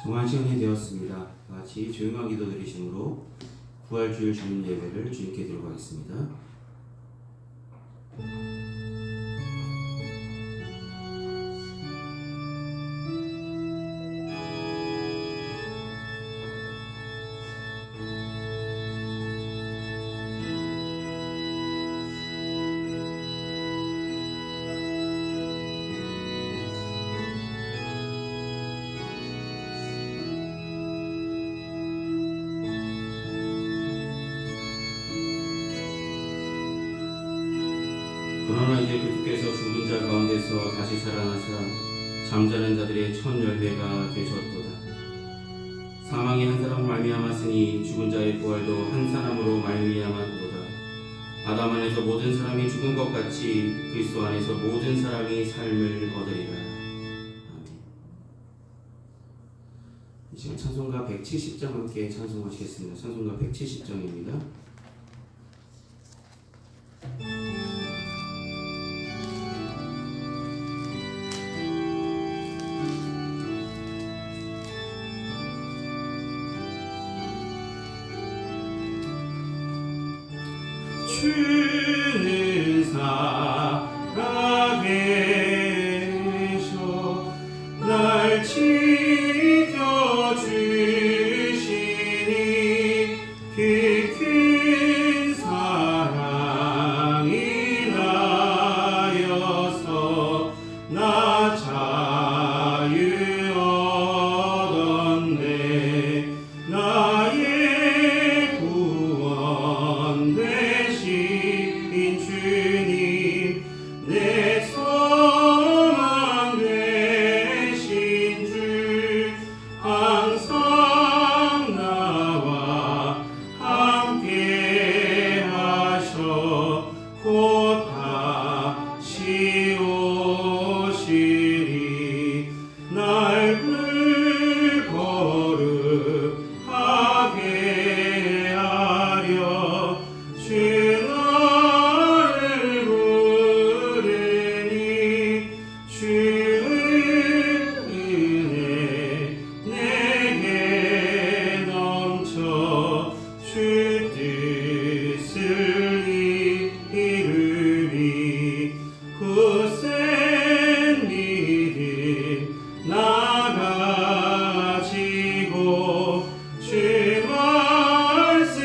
정한 시간이 되었습니다. 같이 조용한 기도 드리심으로 부활주일 주일 예배를 주님께 드리고 가겠습니다. 그러나 이제 그주께서 죽은 자 가운데서 다시 살아나사 잠자는 자들의 첫 열매가 되셨도다. 사망이 한 사람으로 말미암았으니 죽은 자의 부활도 한 사람으로 말미암았도다. 아담 안에서 모든 사람이 죽은 것 같이 그리스도 안에서 모든 사람이 삶을 얻으리라. 아멘. 이 시간 찬송가 170장 함께 찬송하시겠습니다. 찬송가 170장입니다. 주는 살아계셔 날 지켜주시니 그 큰 사랑이 나여서 나 자유 얻었네. 나의 구원 되신 주님 내 소망 되신 주 항상 나와 함께 하셔 곧 다시 오시리. 날 거룩하게 하려 주 나를 부르니 주의 은혜 내게 넘쳐 주 뜻을 이루리. 굳센 믿음 나가지고 주 말씀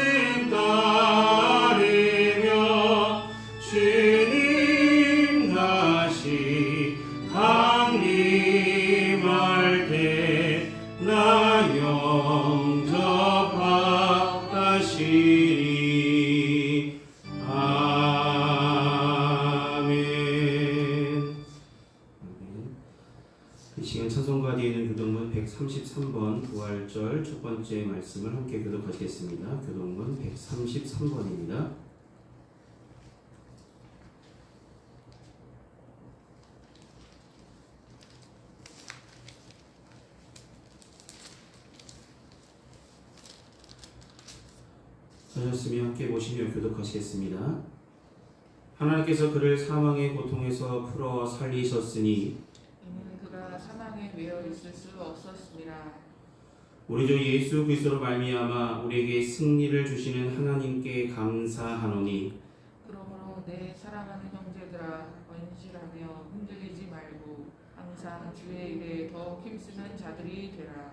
따르며 주님 다시 강림할 때 나 영접하시리. 아멘. 이 시간 찬송가 뒤에 있는 교동문 133번 부활절 첫 번째 말씀을 함께 교독하시겠습니다. 교동문 133번입니다. 찾았으면 함께 보시며 교독하시겠습니다. 하나님께서 그를 사망의 고통에서 풀어 살리셨으니 이는 그가 사망에 매여 있을 수 없었습니다. 우리 주 예수 그리스도로 말미암아 우리에게 승리를 주시는 하나님께 감사하노니 그러므로 내 사랑하는 형제들아 건실하며 흔들리지 말고 항상 주의 일에 더 힘쓰는 자들이 되라.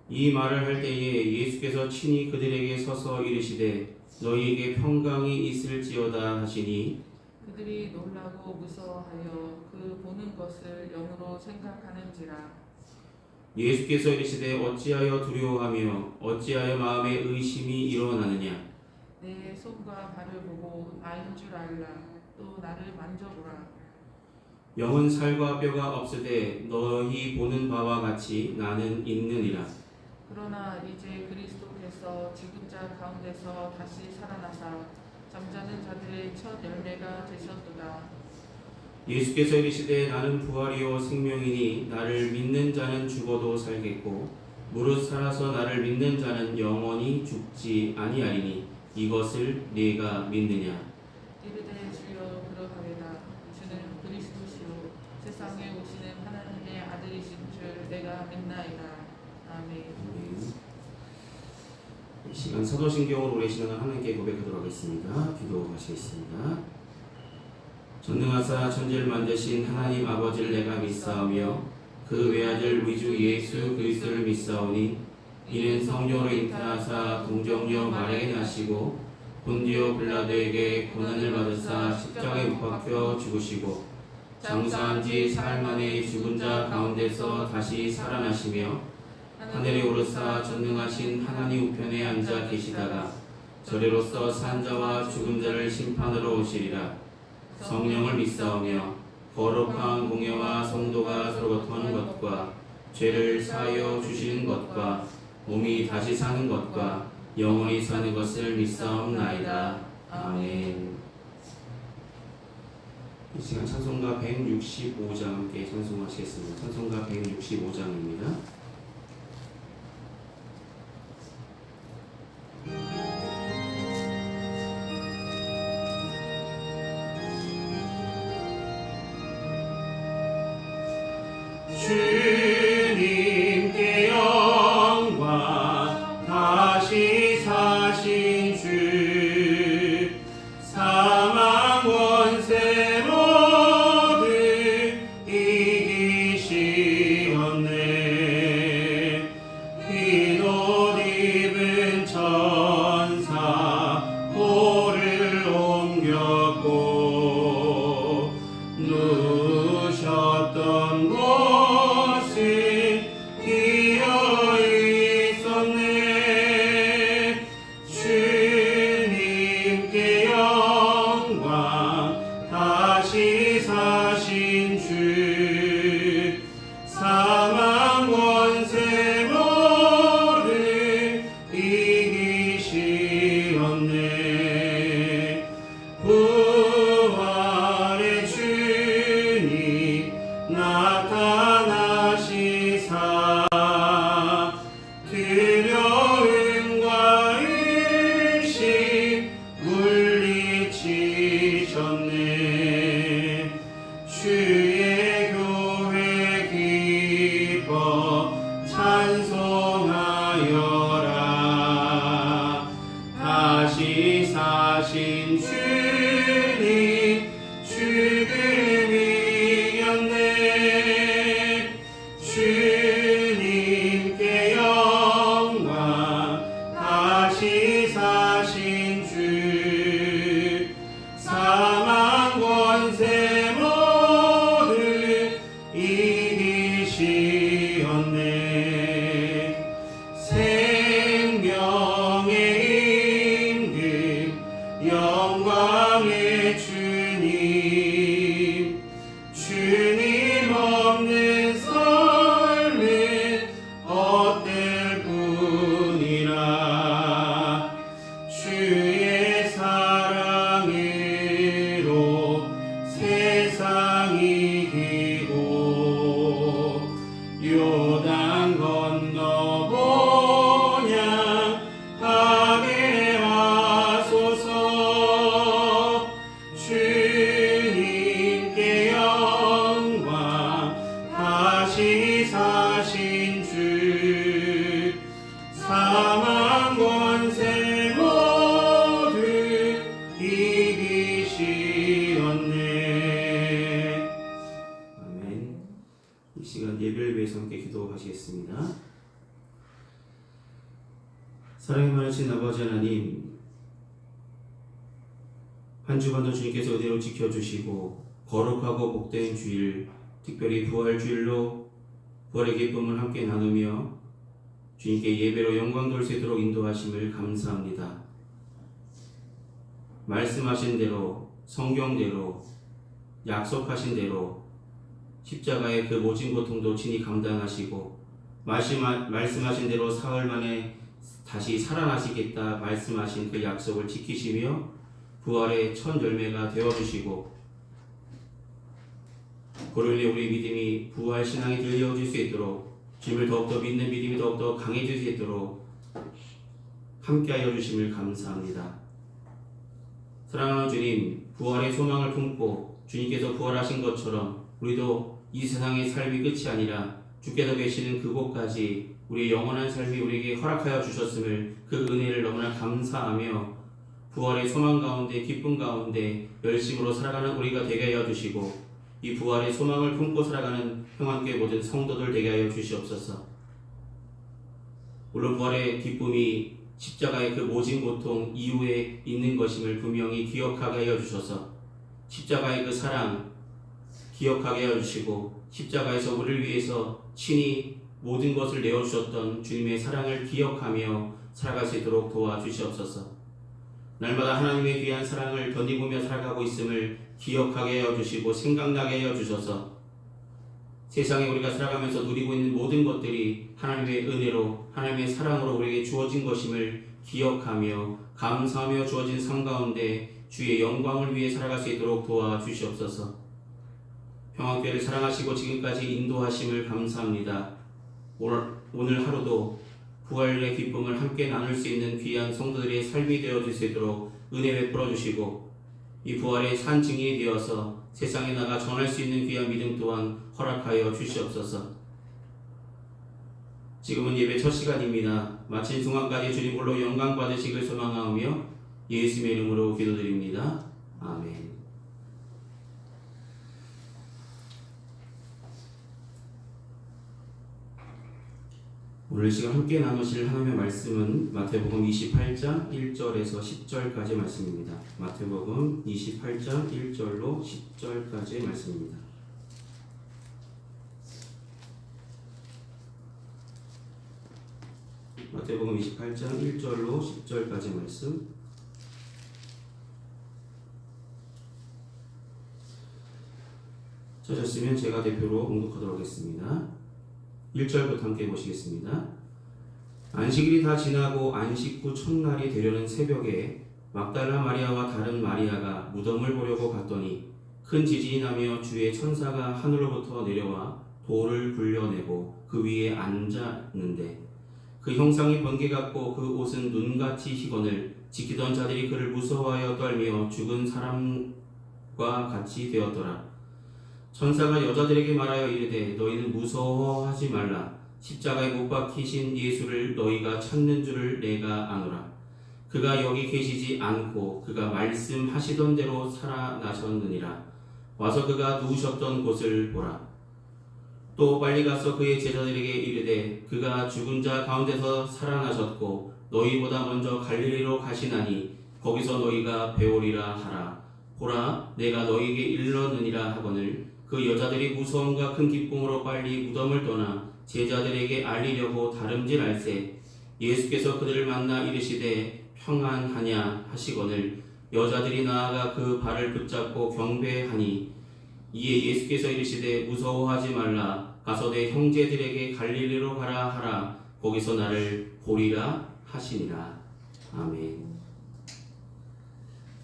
이 말을 할 때에 예수께서 친히 그들에게 서서 이르시되 너희에게 평강이 있을지어다 하시니 그들이 놀라고 무서워하여 그 보는 것을 영으로 생각하는지라. 예수께서 이르시되 어찌하여 두려워하며 어찌하여 마음에 의심이 일어나느냐. 내 손과 발을 보고 나인 줄 알라. 또 나를 만져보라. 영은 살과 뼈가 없으되 너희 보는 바와 같이 나는 있느니라. 그러나 이제 그리스도께서 죽은 자 가운데서 다시 살아나사 잠자는 자들의 첫 열매가 되셨도다. 예수께서 이르시되 나는 부활이요 생명이니 나를 믿는 자는 죽어도 살겠고 무릇 살아서 나를 믿는 자는 영원히 죽지 아니하리니 이것을 네가 믿느냐. 이르되 주여 그러하리다. 주는 그리스도시요 세상에 오시는 하나님의 아들이신 줄 내가 믿나이다. 이 시간 사도신경을 오래 신앙을 하나님께 고백하도록 하겠습니다. 기도하시겠습니다. 전능하사 천지를 만드신 하나님 아버지를 내가 믿사오며 그 외아들 우리 주 예수 그리스도를 믿사오니 이는 성령으로 잉태하사 동정녀 마리아에 나시고 본디오 빌라도에게 고난을 받으사 십자가에 못 박혀 죽으시고 장사한 지 사흘 만에 죽은 자 가운데서 다시 살아나시며 하늘에 오르사 전능하신 하나님 우편에 앉아 계시다가 저리로서 산 자와 죽은 자를 심판하러 오시리라. 성령을 믿사오며 거룩한 공예와 성도가 서로 거통하는 것과 죄를 사하여 주시는 것과 몸이 다시 사는 것과 영원히 사는 것을 믿사옵나이다. 아멘. 이 시간 찬송가 165장 함께 찬송하시겠습니다. 찬송가 165장입니다. 주님께 영광 다시 사신 주 사망 원세 모두 이기시었네. 흰 옷 입은 천사 돌을 옮겼고 누우셨던 곳은 비어 있었네. 주님께 영광 다시 사신 주 사망 원세 모두 이기시었네. 부활의 주님 나타나시사 두려움과 의심 물리치셨네. 주의 교회 기뻐 찬송하여라. 다시 사신 주님 죽음 이겼네. 주님께 영광 다시 사신 주 사망 원세 모두 이기시었네. 생명의 임금 영광의 주님 주님 없는 삶은 어떨 뿐이라. 주의 사랑으로 세상 이기고 요단 건너 본향하게 하소서. 주님께 영광 다시 사신 주 사망 원세 모두 이기시었네. 아멘. 이 시간 예배를 위해서 함께 기도하시겠습니다. 사랑이 많으신 아버지 하나님, 한 주간도 주님께서 은혜로 지켜주시고 거룩하고 복된 주일, 특별히 부활주일로 부활의 기쁨을 함께 나누며 주님께 예배로 영광 돌 수 있도록 인도하심을 감사합니다. 말씀하신 대로, 성경대로, 약속하신 대로 십자가의 그 모진 고통도 친히 감당하시고 말씀하신 대로 사흘 만에 다시 살아나시겠다 말씀하신 그 약속을 지키시며 부활의 첫 열매가 되어주시고 그로 인해 우리 믿음이 부활 신앙이 들려질 수 있도록 주님을 더욱더 믿는 믿음이 더욱더 강해질 수 있도록 함께하여 주심을 감사합니다. 사랑하는 주님, 부활의 소망을 품고 주님께서 부활하신 것처럼 우리도 이 세상의 삶이 끝이 아니라 주께서 계시는 그곳까지 우리 영원한 삶이 우리에게 허락하여 주셨음을 그 은혜를 너무나 감사하며 부활의 소망 가운데 기쁨 가운데 열심으로 살아가는 우리가 되게 하여 주시고 이 부활의 소망을 품고 살아가는 평안교회 모든 성도들 되게 하여 주시옵소서. 물론 부활의 기쁨이 십자가의 그 모진 고통 이후에 있는 것임을 분명히 기억하게 하여 주셔서 십자가의 그 사랑 기억하게 하여 주시고 십자가에서 우리를 위해서 친히 모든 것을 내어주셨던 주님의 사랑을 기억하며 살아갈 수 있도록 도와주시옵소서. 날마다 하나님의 귀한 사랑을 덧입으며 살아가고 있음을 기억하게 하여 주시고 생각나게 하여 주셔서 세상에 우리가 살아가면서 누리고 있는 모든 것들이 하나님의 은혜로 하나님의 사랑으로 우리에게 주어진 것임을 기억하며 감사하며 주어진 삶 가운데 주의 영광을 위해 살아갈 수 있도록 도와주시옵소서. 평안교회를 사랑하시고 지금까지 인도하심을 감사합니다. 오늘 하루도 부활의 기쁨을 함께 나눌 수 있는 귀한 성도들의 삶이 되어줄 수 있도록 은혜 베풀어 주시고 이 부활의 산 증인이 되어서 세상에 나가 전할 수 있는 귀한 믿음 또한 허락하여 주시옵소서. 지금은 예배 첫 시간입니다. 마친 순간까지 주님 홀로 영광 받으시길 소망하며 예수님의 이름으로 기도드립니다. 아멘. 오늘 시간 함께 나누실 하나님의 말씀은 마태복음 28장 1절에서 10절까지의 말씀입니다. 마태복음 28장 1절로 10절까지의 말씀입니다. 마태복음 28장 1절로 10절까지의 말씀. 찾았으면 제가 대표로 봉독하도록 하겠습니다. 1절부터 함께 보시겠습니다. 안식일이 다 지나고 안식 후 첫날이 되려는 새벽에 막달라 마리아와 다른 마리아가 무덤을 보려고 갔더니 큰 지진이 나며 주의 천사가 하늘로부터 내려와 돌을 굴려내고 그 위에 앉았는데 그 형상이 번개 같고 그 옷은 눈같이 희건을 지키던 자들이 그를 무서워하여 떨며 죽은 사람과 같이 되었더라. 천사가 여자들에게 말하여 이르되 너희는 무서워하지 말라. 십자가에 못 박히신 예수를 너희가 찾는 줄을 내가 아노라. 그가 여기 계시지 않고 그가 말씀하시던 대로 살아나셨느니라. 와서 그가 누우셨던 곳을 보라. 또 빨리 가서 그의 제자들에게 이르되 그가 죽은 자 가운데서 살아나셨고 너희보다 먼저 갈릴리로 가시나니 거기서 너희가 배우리라 하라. 보라 내가 너희에게 일렀느니라 하거늘 그 여자들이 무서움과 큰 기쁨으로 빨리 무덤을 떠나 제자들에게 알리려고 다름질할세 예수께서 그들을 만나 이르시되 평안하냐 하시거늘 여자들이 나아가 그 발을 붙잡고 경배하니 이에 예수께서 이르시되 무서워하지 말라 가서 내 형제들에게 갈릴리로 가라 하라 거기서 나를 보리라 하시니라. 아멘.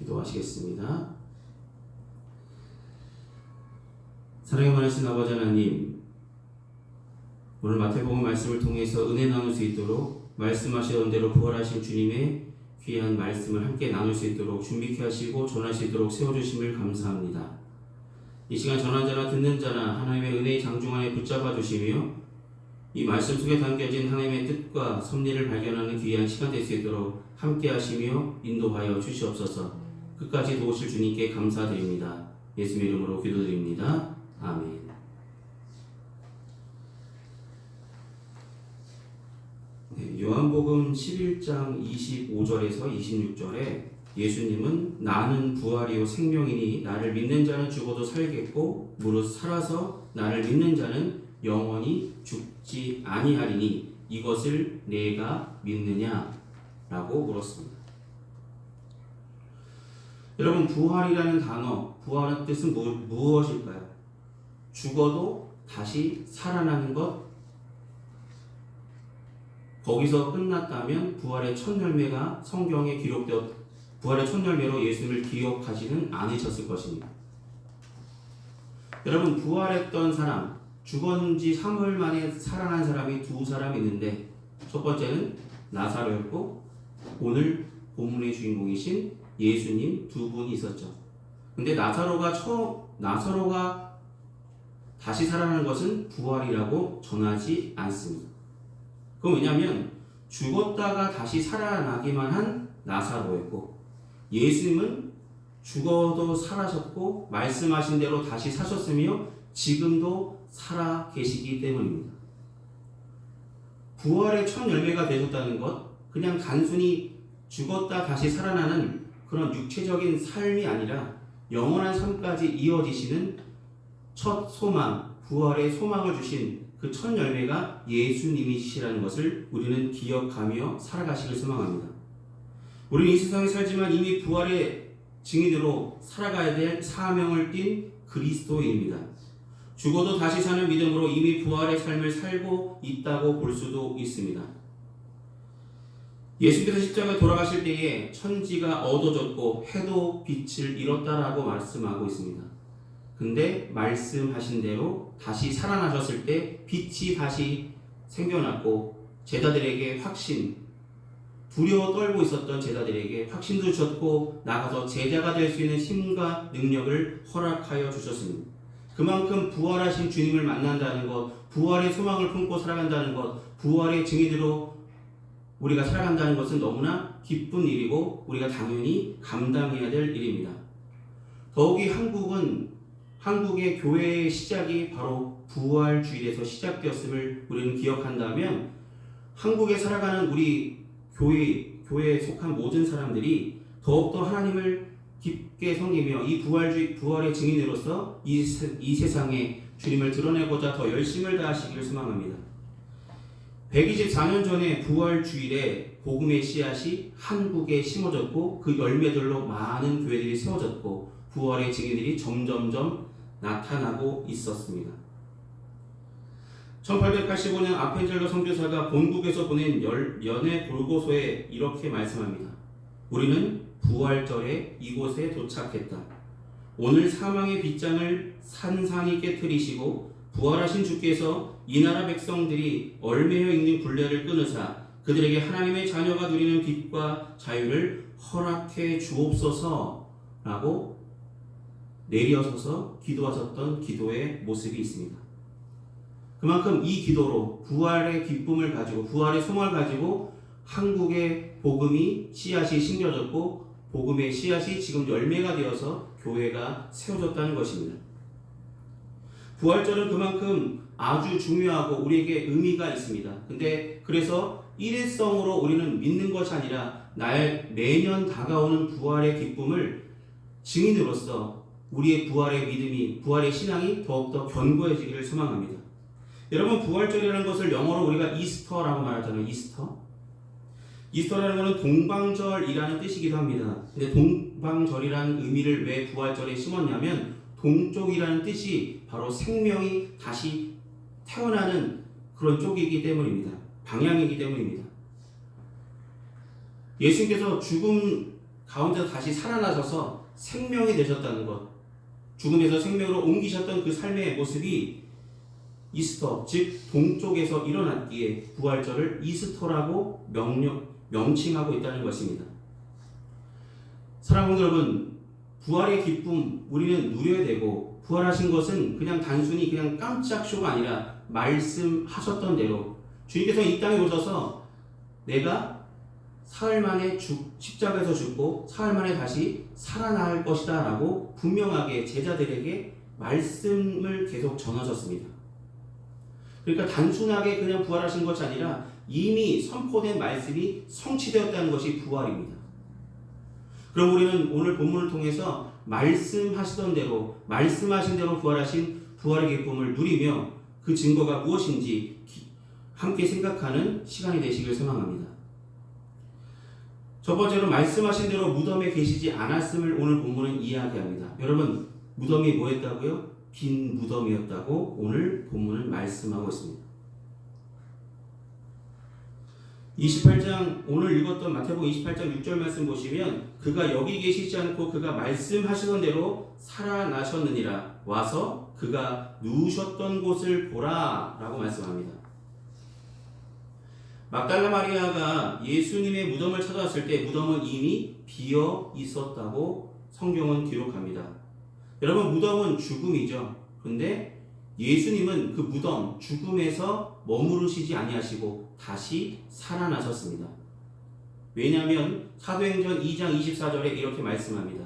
기도하시겠습니다. 사랑에 많으신 아버지 하나님, 오늘 마태복음 말씀을 통해서 은혜 나눌 수 있도록 말씀하시던 대로 부활하신 주님의 귀한 말씀을 함께 나눌 수 있도록 준비케 하시고 전할 수 있도록 세워주심을 감사합니다. 이 시간 전한 자나 듣는 자나 하나님의 은혜의 장중 안에 붙잡아 주시며 이 말씀 속에 담겨진 하나님의 뜻과 섭리를 발견하는 귀한 시간 될 수 있도록 함께 하시며 인도하여 주시옵소서. 끝까지 도우실 주님께 감사드립니다. 예수님의 이름으로 기도드립니다. 아멘. 네, 요한복음 11장 25절에서 26절에 예수님은 나는 부활이요 생명이니 나를 믿는 자는 죽어도 살겠고 무릇 살아서 나를 믿는 자는 영원히 죽지 아니하리니 이것을 내가 믿느냐? 라고 물었습니다. 여러분 부활이라는 단어, 부활의 뜻은 무엇일까요? 죽어도 다시 살아나는 것, 거기서 끝났다면 부활의 첫 열매가 성경에 부활의 첫 열매로 예수를 기억하지는 않으셨을 것입니다. 여러분 부활했던 사람, 죽은 지 3일 만에 살아난 사람이 두 사람 있는데 첫 번째는 나사로였고 오늘 본문의 주인공이신 예수님 두 분이 있었죠. 근데 나사로가 다시 살아나는 것은 부활이라고 전하지 않습니다. 그건 왜냐하면 죽었다가 다시 살아나기만 한 나사로였고, 예수님은 죽어도 살아셨고 말씀하신 대로 다시 사셨으며 지금도 살아 계시기 때문입니다. 부활의 첫 열매가 되셨다는 것, 그냥 단순히 죽었다 다시 살아나는 그런 육체적인 삶이 아니라 영원한 삶까지 이어지시는 첫 소망, 부활의 소망을 주신 그 첫 열매가 예수님이시라는 것을 우리는 기억하며 살아가시길 소망합니다. 우리는 이 세상에 살지만 이미 부활의 증인으로 살아가야 될 사명을 띤 그리스도인입니다. 죽어도 다시 사는 믿음으로 이미 부활의 삶을 살고 있다고 볼 수도 있습니다. 예수께서 십자가에 돌아가실 때에 천지가 어두워졌고 해도 빛을 잃었다라고 말씀하고 있습니다. 근데 말씀하신 대로 다시 살아나셨을 때 빛이 다시 생겨났고 제자들에게 확신, 두려워 떨고 있었던 제자들에게 확신도 주셨고 나가서 제자가 될 수 있는 힘과 능력을 허락하여 주셨습니다. 그만큼 부활하신 주님을 만난다는 것, 부활의 소망을 품고 살아간다는 것, 부활의 증인으로 우리가 살아간다는 것은 너무나 기쁜 일이고 우리가 당연히 감당해야 될 일입니다. 더욱이 한국의 교회의 시작이 바로 부활주일에서 시작되었음을 우리는 기억한다면 한국에 살아가는 우리 교회에 속한 모든 사람들이 더욱더 하나님을 깊게 섬기며 이 부활의 증인으로서 이 세상에 주님을 드러내고자 더 열심을 다하시기를 소망합니다. 124년 전에 부활주일에 복음의 씨앗이 한국에 심어졌고 그 열매들로 많은 교회들이 세워졌고 부활의 증인들이 점점점 나타나고 있었습니다. 1885년 아펜젤로 선교사가 본국에서 보낸 연애 보고서에 이렇게 말씀합니다. 우리는 부활절에 이곳에 도착했다. 오늘 사망의 빗장을 산산히 깨트리시고 부활하신 주께서 이 나라 백성들이 얼매여 있는 굴레를 끊으사 그들에게 하나님의 자녀가 누리는 빛과 자유를 허락해 주옵소서라고 내려서서 기도하셨던 기도의 모습이 있습니다. 그만큼 이 기도로 부활의 기쁨을 가지고 부활의 소망을 가지고 한국의 복음이 씨앗이 심겨졌고 복음의 씨앗이 지금 열매가 되어서 교회가 세워졌다는 것입니다. 부활절은 그만큼 아주 중요하고 우리에게 의미가 있습니다. 근데 그래서 일회성으로 우리는 믿는 것이 아니라 매년 다가오는 부활의 기쁨을 증인으로서 우리의 부활의 믿음이, 부활의 신앙이 더욱더 견고해지기를 소망합니다. 여러분, 부활절이라는 것을 영어로 우리가 이스터라고 말하잖아요. 이스터라는 것은 동방절이라는 뜻이기도 합니다. 근데 동방절이라는 의미를 왜 부활절에 심었냐면 동쪽이라는 뜻이 바로 생명이 다시 태어나는 그런 쪽이기 때문입니다. 방향이기 때문입니다. 예수님께서 죽음 가운데서 다시 살아나셔서 생명이 되셨다는 것, 죽음에서 생명으로 옮기셨던 그 삶의 모습이 이스터, 즉 동쪽에서 일어났기에 부활절을 이스터라고 명칭하고 있다는 것입니다. 사랑하는 여러분, 부활의 기쁨 우리는 누려야 되고 부활하신 것은 그냥 단순히 그냥 깜짝 쇼가 아니라 말씀하셨던 대로 주님께서 이 땅에 오셔서 내가 사흘 만에 십자가에서 죽고 사흘 만에 다시 살아날 것이다 라고 분명하게 제자들에게 말씀을 계속 전하셨습니다. 그러니까 단순하게 그냥 부활하신 것이 아니라 이미 선포된 말씀이 성취되었다는 것이 부활입니다. 그럼 우리는 오늘 본문을 통해서 말씀하시던 대로 말씀하신 대로 부활하신 부활의 기쁨을 누리며 그 증거가 무엇인지 함께 생각하는 시간이 되시길 소망합니다. 첫 번째로 말씀하신 대로 무덤에 계시지 않았음을 오늘 본문은 이야기합니다. 여러분, 무덤이 뭐였다고요? 빈 무덤이었다고 오늘 본문은 말씀하고 있습니다. 28장 오늘 읽었던 마태복음 28장 6절 말씀 보시면 그가 여기 계시지 않고 그가 말씀하시던 대로 살아나셨느니라 와서 그가 누우셨던 곳을 보라 라고 말씀합니다. 막달라 마리아가 예수님의 무덤을 찾아왔을 때 무덤은 이미 비어 있었다고 성경은 기록합니다. 여러분, 무덤은 죽음이죠. 그런데 예수님은 그 무덤, 죽음에서 머무르시지 아니하시고 다시 살아나셨습니다. 왜냐하면 사도행전 2장 24절에 이렇게 말씀합니다.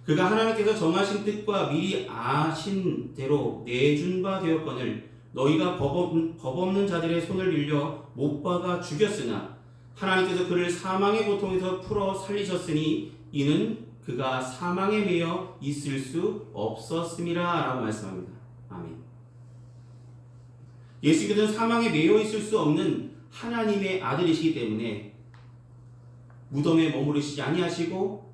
그가 하나님께서 정하신 뜻과 미리 아신 대로 내준 바 되었거늘 너희가 법 없는 자들의 손을 빌려 못 박아 죽였으나 하나님께서 그를 사망의 고통에서 풀어 살리셨으니 이는 그가 사망에 매여 있을 수 없었음이라 라고 말씀합니다. 아멘. 예수께서는 사망에 매여 있을 수 없는 하나님의 아들이시기 때문에 무덤에 머무르시지 아니하시고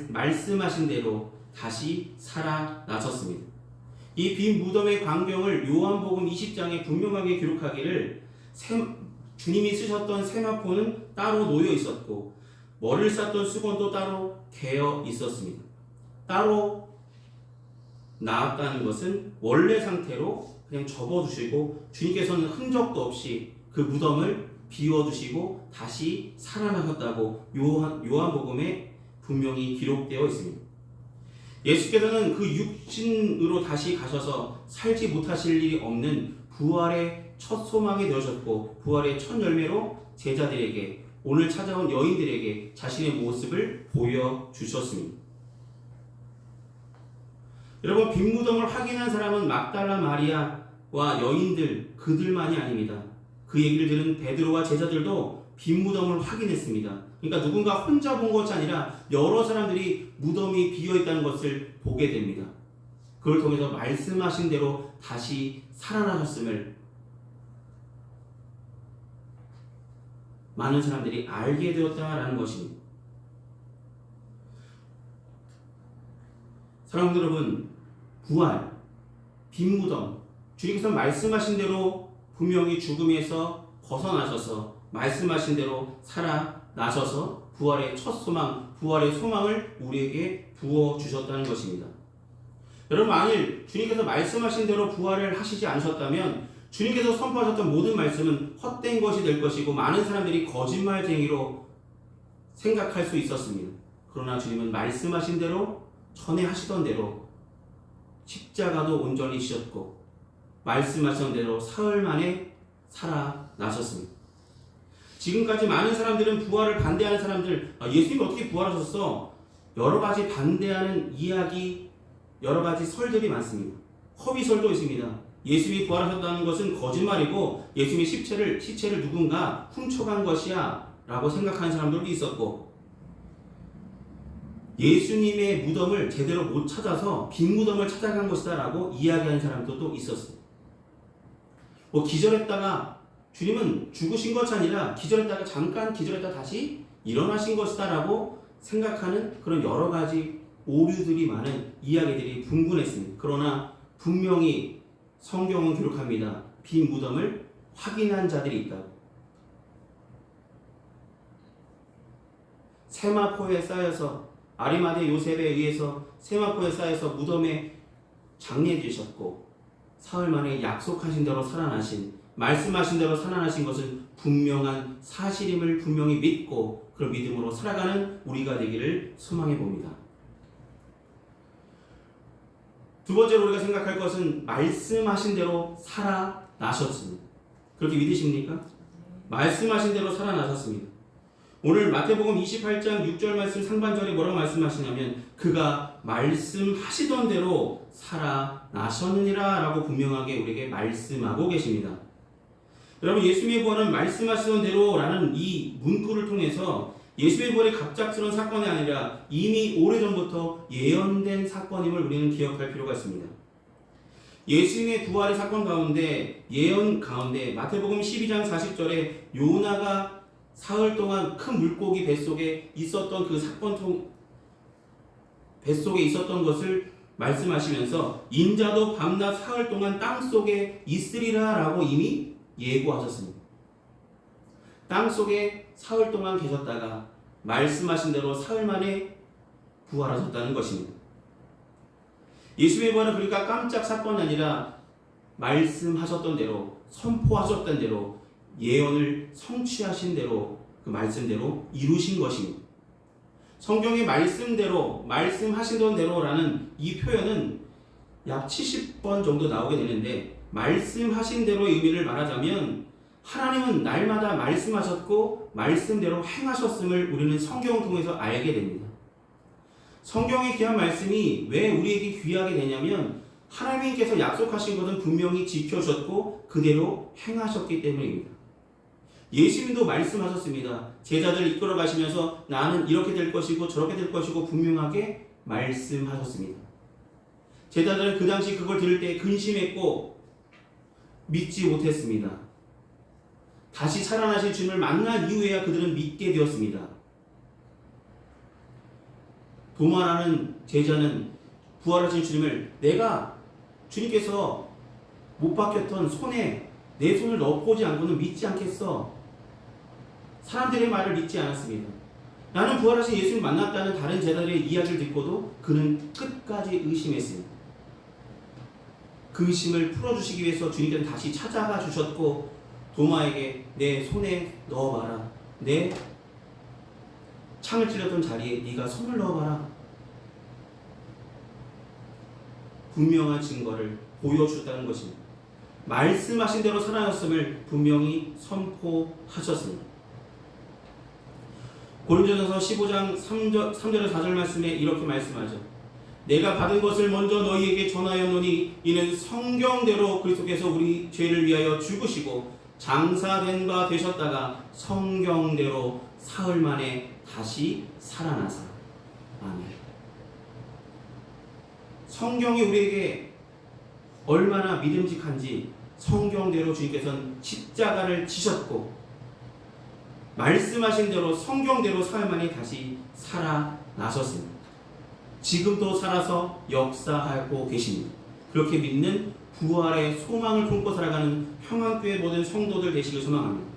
말씀하신 대로 다시 살아나셨습니다. 이 빈 무덤의 광경을 요한복음 20장에 분명하게 기록하기를 주님이 쓰셨던 세마포는 따로 놓여 있었고 머리를 쌌던 수건도 따로 개어 있었습니다. 따로 나았다는 것은 원래 상태로 그냥 접어두시고 주님께서는 흔적도 없이 그 무덤을 비워두시고 다시 살아나셨다고 요한복음에 분명히 기록되어 있습니다. 예수께서는 그 육신으로 다시 가셔서 살지 못하실 일이 없는 부활의 첫 소망이 되셨고 부활의 첫 열매로 제자들에게 오늘 찾아온 여인들에게 자신의 모습을 보여주셨습니다. 여러분 빈 무덤을 확인한 사람은 막달라 마리아와 여인들 그들만이 아닙니다. 그 얘기를 들은 베드로와 제자들도 빈 무덤을 확인했습니다. 그러니까 누군가 혼자 본 것이 아니라 여러 사람들이 무덤이 비어있다는 것을 보게 됩니다. 그걸 통해서 말씀하신 대로 다시 살아나셨음을 많은 사람들이 알게 되었다라는 것입니다. 사랑하는 여러분, 부활, 빈 무덤, 주님께서 말씀하신 대로 분명히 죽음에서 벗어나셔서 말씀하신 대로 살아나셔서 부활의 첫 소망, 부활의 소망을 우리에게 부어주셨다는 것입니다. 여러분 만일 주님께서 말씀하신 대로 부활을 하시지 않으셨다면 주님께서 선포하셨던 모든 말씀은 헛된 것이 될 것이고 많은 사람들이 거짓말쟁이로 생각할 수 있었습니다. 그러나 주님은 말씀하신 대로 전에 하시던 대로 십자가도 온전히 지셨고 말씀하신 대로 사흘 만에 살아나셨습니다. 지금까지 많은 사람들은 부활을 반대하는 사람들, 예수님이 어떻게 부활하셨어? 여러 가지 반대하는 이야기, 여러 가지 설들이 많습니다. 허위설도 있습니다. 예수님이 부활하셨다는 것은 거짓말이고 예수님의 시체를 누군가 훔쳐간 것이야 라고 생각하는 사람들도 있었고 예수님의 무덤을 제대로 못 찾아서 빈 무덤을 찾아간 것이다 라고 이야기하는 사람들도 있었어요. 기절했다가 주님은 죽으신 것이 아니라 기절했다가 잠깐 기절했다 다시 일어나신 것이다 라고 생각하는 그런 여러 가지 오류들이 많은 이야기들이 분분했습니다. 그러나 분명히 성경은 기록합니다. 빈 무덤을 확인한 자들이 있다고. 세마포에 쌓여서 아리마대 요셉에 의해서 세마포에 쌓여서 무덤에 장례되셨고 사흘 만에 약속하신 대로 살아나신 말씀하신 대로 살아나신 것은 분명한 사실임을 분명히 믿고 그런 믿음으로 살아가는 우리가 되기를 소망해 봅니다. 두 번째로 우리가 생각할 것은 말씀하신 대로 살아나셨습니다. 그렇게 믿으십니까? 말씀하신 대로 살아나셨습니다. 오늘 마태복음 28장 6절 말씀 상반절에 뭐라고 말씀하시냐면 그가 말씀하시던 대로 살아나셨느니라 라고 분명하게 우리에게 말씀하고 계십니다. 여러분 예수님의 부활은 말씀하시던 대로라는 이 문구를 통해서 예수님의 부활이 갑작스러운 사건이 아니라 이미 오래전부터 예언된 사건임을 우리는 기억할 필요가 있습니다. 예수님의 부활의 사건 가운데 예언 가운데 마태복음 12장 40절에 요나가 사흘 동안 큰 물고기 뱃속에 있었던 그 사건 뱃속에 있었던 것을 말씀하시면서 인자도 밤낮 사흘 동안 땅속에 있으리라 라고 이미 예고하셨습니다. 땅속에 사흘 동안 계셨다가 말씀하신 대로 사흘 만에 부활하셨다는 것입니다. 예수님의 부활은 그러니까 깜짝 사건이 아니라 말씀하셨던 대로 선포하셨던 대로 예언을 성취하신 대로 그 말씀대로 이루신 것입니다. 성경의 말씀대로 말씀하시던 대로라는 이 표현은 약 70번 정도 나오게 되는데 말씀하신 대로의 의미를 말하자면 하나님은 날마다 말씀하셨고 말씀대로 행하셨음을 우리는 성경을 통해서 알게 됩니다. 성경의 귀한 말씀이 왜 우리에게 귀하게 되냐면 하나님께서 약속하신 것은 분명히 지켜주셨고 그대로 행하셨기 때문입니다. 예수님도 말씀하셨습니다. 제자들 이끌어 가시면서 나는 이렇게 될 것이고 저렇게 될 것이고 분명하게 말씀하셨습니다. 제자들은 그 당시 그걸 들을 때 근심했고 믿지 못했습니다. 다시 살아나신 주님을 만난 이후에야 그들은 믿게 되었습니다. 도마라는 제자는 부활하신 주님을 내가 주님께서 못 박혔던 손에 내 손을 넣어보지 않고는 믿지 않겠어. 사람들의 말을 믿지 않았습니다. 나는 부활하신 예수를 만났다는 다른 제자들의 이야기를 듣고도 그는 끝까지 의심했습니다. 그 의심을 풀어주시기 위해서 주님께서 다시 찾아가 주셨고 도마에게 내 손에 넣어봐라. 내 창을 찔렸던 자리에 네가 손을 넣어봐라. 분명한 증거를 보여주셨다는 것입니다. 말씀하신 대로 살아났음을 분명히 선포하셨습니다. 고린도전서 15장 3절에서 4절 말씀에 이렇게 말씀하죠. 내가 받은 것을 먼저 너희에게 전하였노니 이는 성경대로 그리스도께서 우리 죄를 위하여 죽으시고 장사된 바 되셨다가 성경대로 사흘 만에 다시 살아나사. 아멘. 성경이 우리에게 얼마나 믿음직한지 성경대로 주님께서는 십자가를 지셨고 말씀하신 대로 성경대로 사흘 만에 다시 살아나셨습니다. 지금도 살아서 역사하고 계십니다. 그렇게 믿는 부활의 소망을 품고 살아가는 평안교회 모든 성도들 되시길 소망합니다.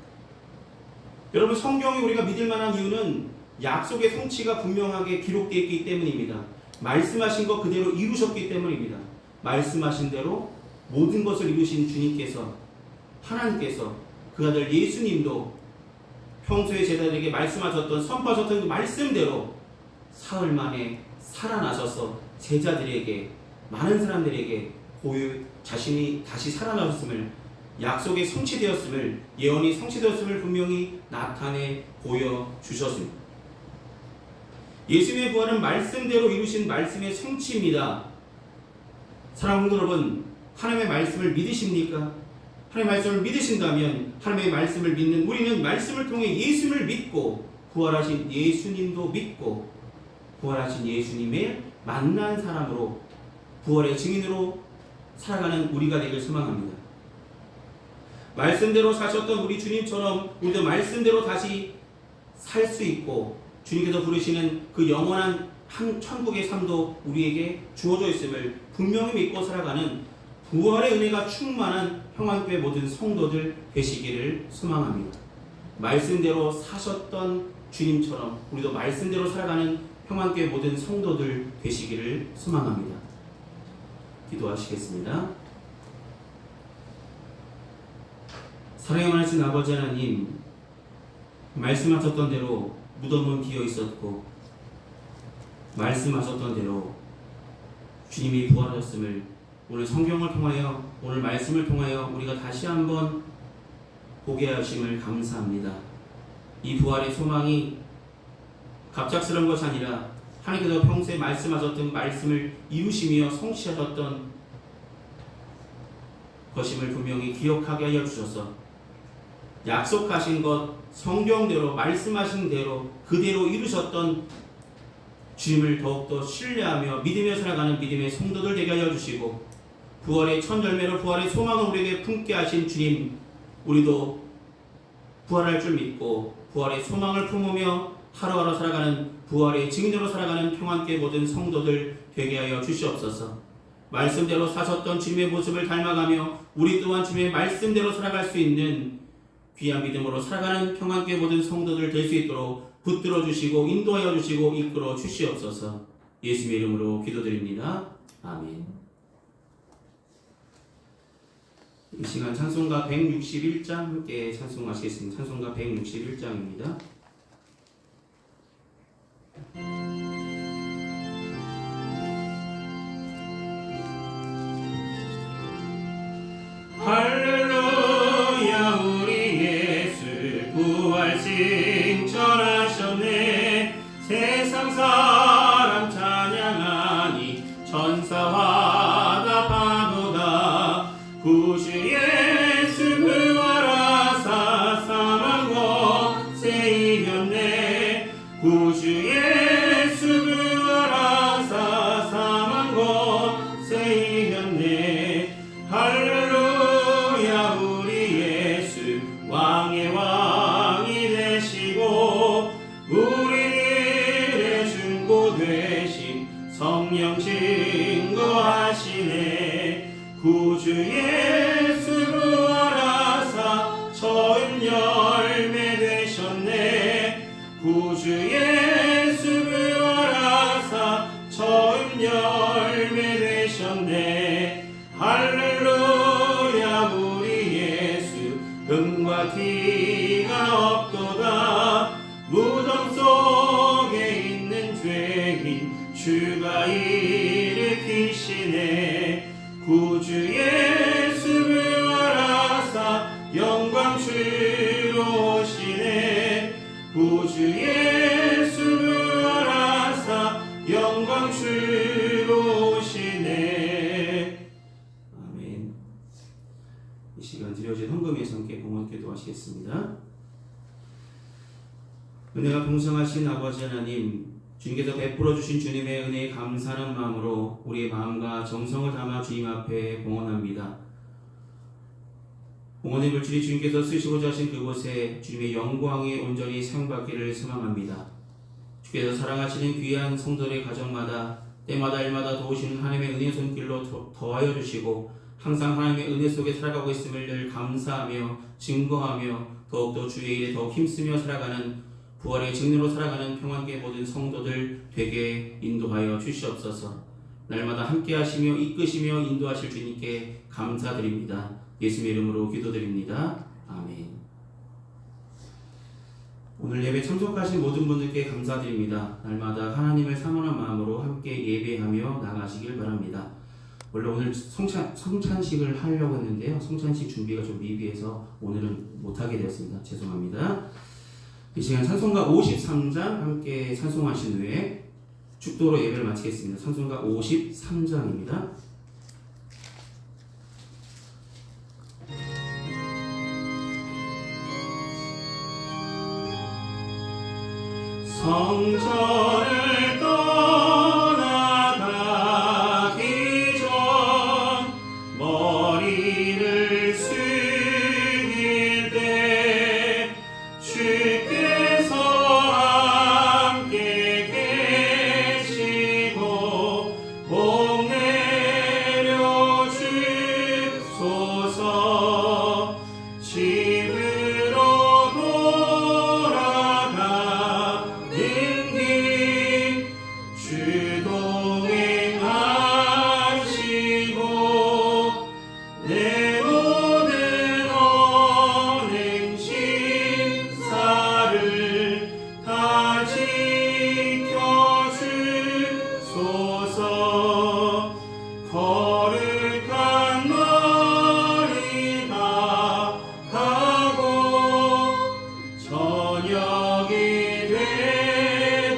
여러분, 성경이 우리가 믿을 만한 이유는 약속의 성취가 분명하게 기록되어 있기 때문입니다. 말씀하신 것 그대로 이루셨기 때문입니다. 말씀하신 대로 모든 것을 이루신 주님께서, 하나님께서 그 아들 예수님도 평소에 제자들에게 말씀하셨던, 선포하셨던 그 말씀대로 사흘 만에 살아나셔서 제자들에게, 많은 사람들에게 자신이 다시 살아나셨음을, 약속이 성취되었음을, 예언이 성취되었음을 분명히 나타내 보여주셨습니다. 예수님의 부활은 말씀대로 이루신 말씀의 성취입니다. 사랑하는 여러분, 하나님의 말씀을 믿으십니까? 하나님의 말씀을 믿으신다면 하나님의 말씀을 믿는 우리는 말씀을 통해 예수님을 믿고 부활하신 예수님도 믿고 부활하신 예수님을 만난 사람으로 부활의 증인으로 살아가는 우리가 되길 소망합니다. 말씀대로 사셨던 우리 주님처럼 우리도 말씀대로 다시 살 수 있고 주님께서 부르시는 그 영원한 천국의 삶도 우리에게 주어져 있음을 분명히 믿고 살아가는 부활의 은혜가 충만한 평안교회 모든 성도들 되시기를 소망합니다. 말씀대로 사셨던 주님처럼 우리도 말씀대로 살아가는 평안교회 모든 성도들 되시기를 소망합니다. 기도하시겠습니다. 사랑의 많으신 아버지 하나님, 말씀하셨던 대로 무덤은 비어 있었고 말씀하셨던 대로 주님이 부활하셨음을 오늘 성경을 통하여, 오늘 말씀을 통하여 우리가 다시 한번 보게 하심을 감사합니다. 이 부활의 소망이 갑작스러운 것이 아니라 하나님께서 평소에 말씀하셨던 말씀을 이루시며 성취하셨던 것임을 분명히 기억하게 하여 주셔서 약속하신 것, 성경대로 말씀하신 대로 그대로 이루셨던 주님을 더욱더 신뢰하며 믿으며 살아가는 믿음의 성도들 되게 하여 주시고, 부활의 천절매로 부활의 소망을 우리에게 품게 하신 주님, 우리도 부활할 줄 믿고 부활의 소망을 품으며 하루하루 살아가는 부활의 증인으로 살아가는 평안교회 모든 성도들 되게 하여 주시옵소서. 말씀대로 사셨던 주님의 모습을 닮아가며 우리 또한 주님의 말씀대로 살아갈 수 있는 귀한 믿음으로 살아가는 평안교회 모든 성도들 될 수 있도록 붙들어 주시고 인도하여 주시고 이끌어 주시옵소서. 예수님의 이름으로 기도드립니다. 아멘. 이 시간 찬송가 161장 함께 찬송하시겠습니다. 찬송가 161장입니다. 화답하도다. 구주 예수 부활하사 사망 것에 이겼네. 구주 예수 부활하사 사망 것에 이겼네. 할렐루야. 우리 예수 왕의 왕이 되시고 우리들의 중보 되신 성령 증거하시네. 구주 예수 부활하사 처음 열매 되셨네. 구주 예수 부활하사 처음 열매 되셨네. 할렐루야. 우리 예수 흠과 티가 없도다. 무덤 속에 있는 죄인 주가 일으키시네. 구주 예수 부활하사 영광 주로 오시네. 구주 예수 부활하사 영광 주로 오시네. 아멘. 이 시간 드려진 헌금에서 함께 봉헌 기도하시겠습니다. 은혜가 풍성하신 아버지 하나님, 주님께서 베풀어 주신 주님의 은혜에 감사하는 마음으로 우리의 마음과 정성을 담아 주님 앞에 봉헌합니다. 봉헌의 물질이 주님께서 쓰시고자 하신 그곳에 주님의 영광이 온전히 사용받기를 소망합니다. 주께서 사랑하시는 귀한 성도들의 가정마다 때마다 일마다 도우시는 하나님의 은혜 손길로 더하여 주시고 항상 하나님의 은혜 속에 살아가고 있음을 늘 감사하며 증거하며 더욱더 주의 일에 더욱 힘쓰며 살아가는 부활의 증인으로 살아가는 평안계 모든 성도들 되게 인도하여 주시옵소서. 날마다 함께 하시며 이끄시며 인도하실 주님께 감사드립니다. 예수님의 이름으로 기도드립니다. 아멘. 오늘 예배 참석하신 모든 분들께 감사드립니다. 날마다 하나님을 사모하는 마음으로 함께 예배하며 나가시길 바랍니다. 원래 오늘 성찬식을 하려고 했는데요. 성찬식 준비가 좀 미비해서 오늘은 못하게 되었습니다. 죄송합니다. 이 시간 찬송가 53장 함께 찬송하신 후에 축도로 예배를 마치겠습니다. 찬송가 53장입니다. 성전을 떠나가기 전 머리를 숙일 때 주께서 함께 계시고 복 내려 주소서. 집으로 돌아가는 길 주 동행하시고 내 모든 언행 식사를 다 지켜주소서. 거룩한 날이 다가고 저녁이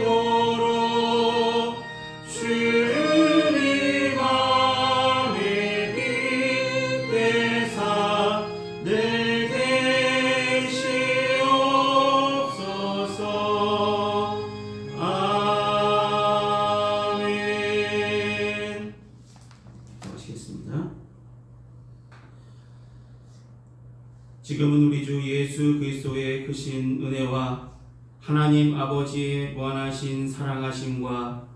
되도록 주님 안에 빛되사 늘 계시옵소서. 아멘. 하시겠습니다. 지금은 우리 주 예수 그리스도의 크신 은혜와 하나님 아버지의 무한하신 사랑하심과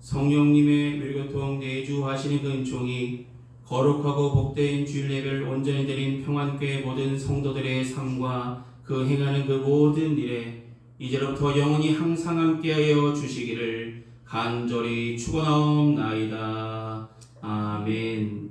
성령님의 묘교통 내주하시는 그 은총이 거룩하고 복된 주일 예배를 온전히 드린 평안교회 모든 성도들의 삶과 그 행하는 그 모든 일에 이제로부터 영원히 항상 함께하여 주시기를 간절히 축원하옵나이다. 아멘.